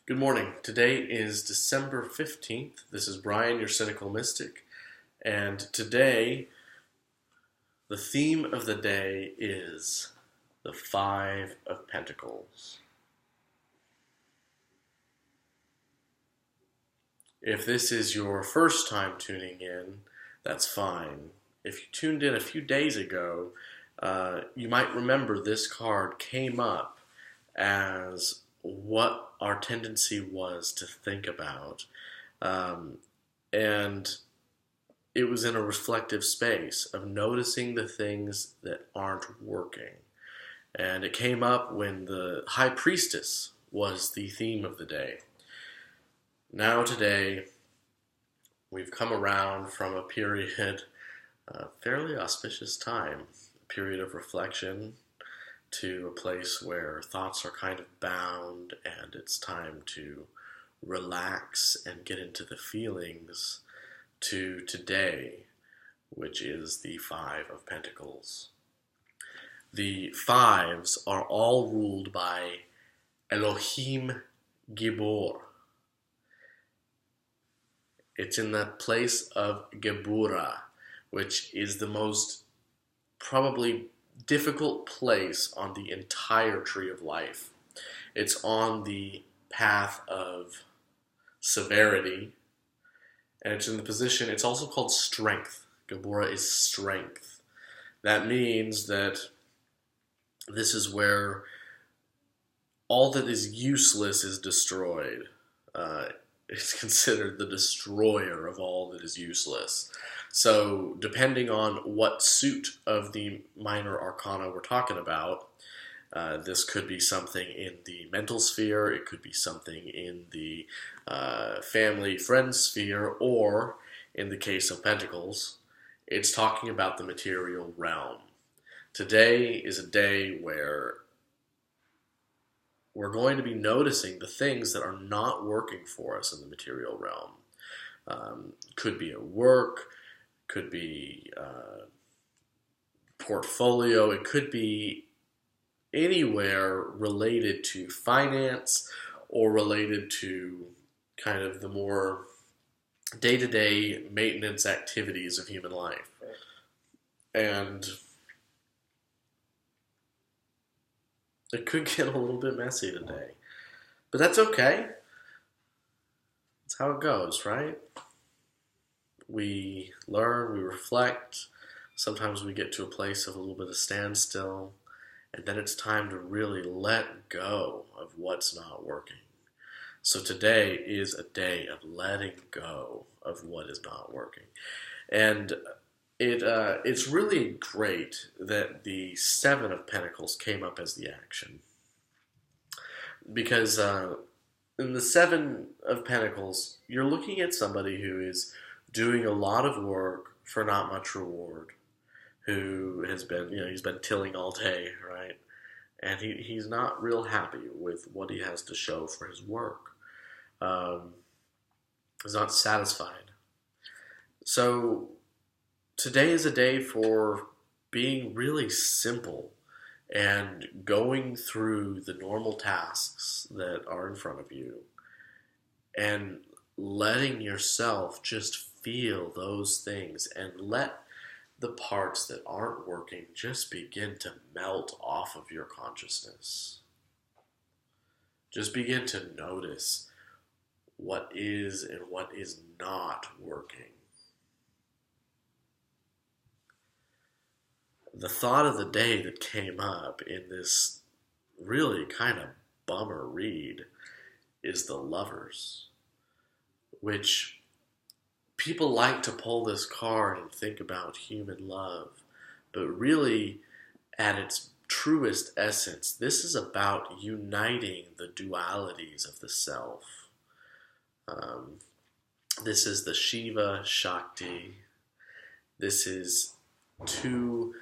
Good morning. Today is December 15th. This is Brian, your cynical mystic. And today, the theme of the day is the Five of Pentacles. If this is your first time tuning in, that's fine. If you tuned in a few days ago, you might remember this card came up as what our tendency was to think about. And it was in a reflective space of noticing the things that aren't working. And it came up when the High Priestess was the theme of the day. Now today, we've come around from a period, a fairly auspicious time, a period of reflection, to a place where thoughts are kind of bound and it's time to relax and get into the feelings, to today, which is the Five of Pentacles. The fives are all ruled by Elohim Gibor. It's in the place of Geburah, which is the most probably difficult place on the entire tree of life. It's on the path of severity, and it's in the position, it's also called strength. Geburah is strength. That means that this is where all that is useless is destroyed. It's considered the destroyer of all that is useless. So depending on what suit of the minor arcana we're talking about, this could be something in the mental sphere, it could be something in the family friend sphere, or in the case of Pentacles, it's talking about the material realm. Today is a day where we're going to be noticing the things that are not working for us in the material realm. Could be at work, could be portfolio, it could be anywhere related to finance or related to kind of the more day-to-day maintenance activities of human life. And it could get a little bit messy today. But that's okay. That's how it goes, right? We learn, we reflect. Sometimes we get to a place of a little bit of standstill. And then it's time to really let go of what's not working. So today is a day of letting go of what is not working. And it's really great that the Seven of Pentacles came up as the action. Because in the Seven of Pentacles, you're looking at somebody who is doing a lot of work for not much reward, who has been, he's been tilling all day, right? And he's not real happy with what he has to show for his work. He's not satisfied. So today is a day for being really simple and going through the normal tasks that are in front of you and letting yourself just feel those things and let the parts that aren't working just begin to melt off of your consciousness. Just begin to notice what is and what is not working. The thought of the day that came up in this really kind of bummer read is the Lovers, which people like to pull this card and think about human love, but really, at its truest essence, this is about uniting the dualities of the self. This is the Shiva Shakti. This is two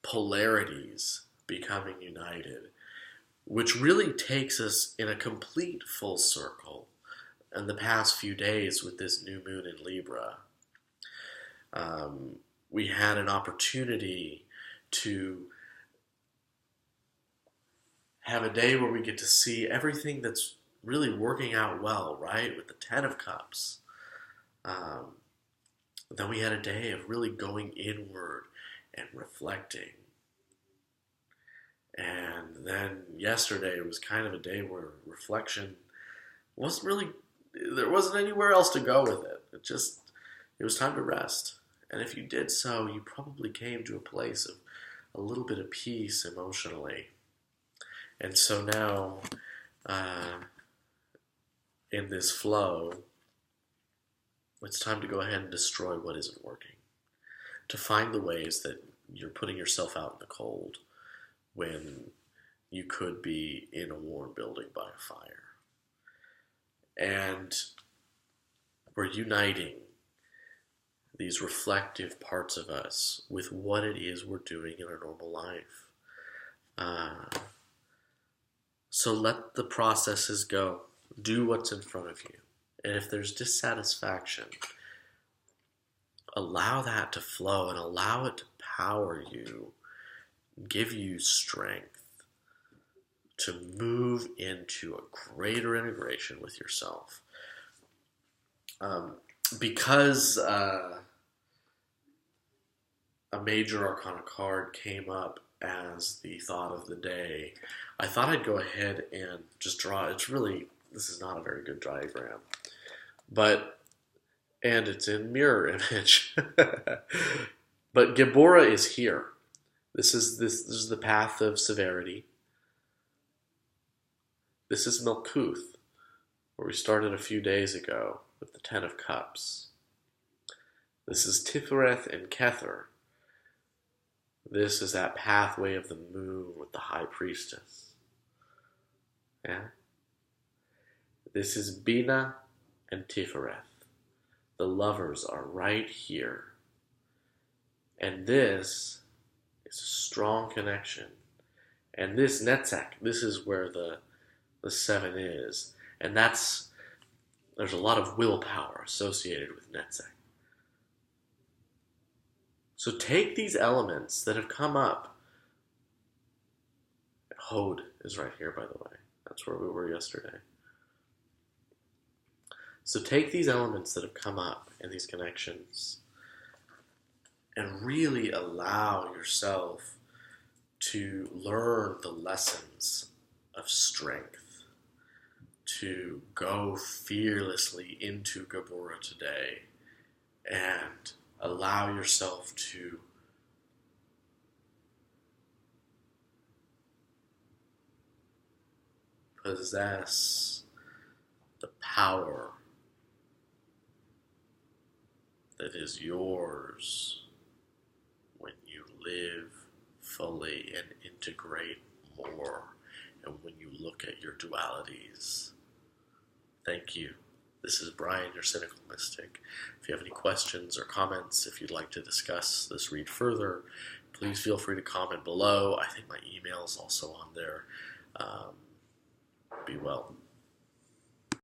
polarities becoming united, which really takes us in a complete full circle in the past few days with this new moon in Libra. We had an opportunity to have a day where we get to see everything that's really working out well, right? With the Ten of Cups. Then we had a day of really going inward and reflecting. And then yesterday was kind of a day where reflection wasn't really, there wasn't anywhere else to go with it. It was time to rest. And if you did so, you probably came to a place of a little bit of peace emotionally. And so now, in this flow, it's time to go ahead and destroy what isn't working. To find the ways that you're putting yourself out in the cold when you could be in a warm building by a fire. And we're uniting these reflective parts of us with what it is we're doing in our normal life. So let the processes go. Do what's in front of you. And if there's dissatisfaction, allow that to flow and allow it to power you, give you strength to move into a greater integration with yourself. Because a major arcana card came up as the thought of the day, I thought I'd go ahead and just draw. This is not a very good diagram, and it's in mirror image. But Geburah is here. This is the path of severity. This is Malkuth, where we started a few days ago with the Ten of Cups. This is Tifereth and Kether. This is that pathway of the moon with the High Priestess. Yeah? This is Bina and Tifereth. The lovers are right here. And this is a strong connection. And this Netzach, this is where the seven is. And there's a lot of willpower associated with Netzach. So take these elements that have come up. Hod is right here, by the way. That's where we were yesterday. So take these elements that have come up in these connections and really allow yourself to learn the lessons of strength, to go fearlessly into Geburah today and allow yourself to possess the power that is yours when you live fully and integrate more, and when you look at your dualities. Thank you. This is Brian, your Cynical Mystic. If you have any questions or comments, if you'd like to discuss this read further, please feel free to comment below. I think my email is also on there. Be well.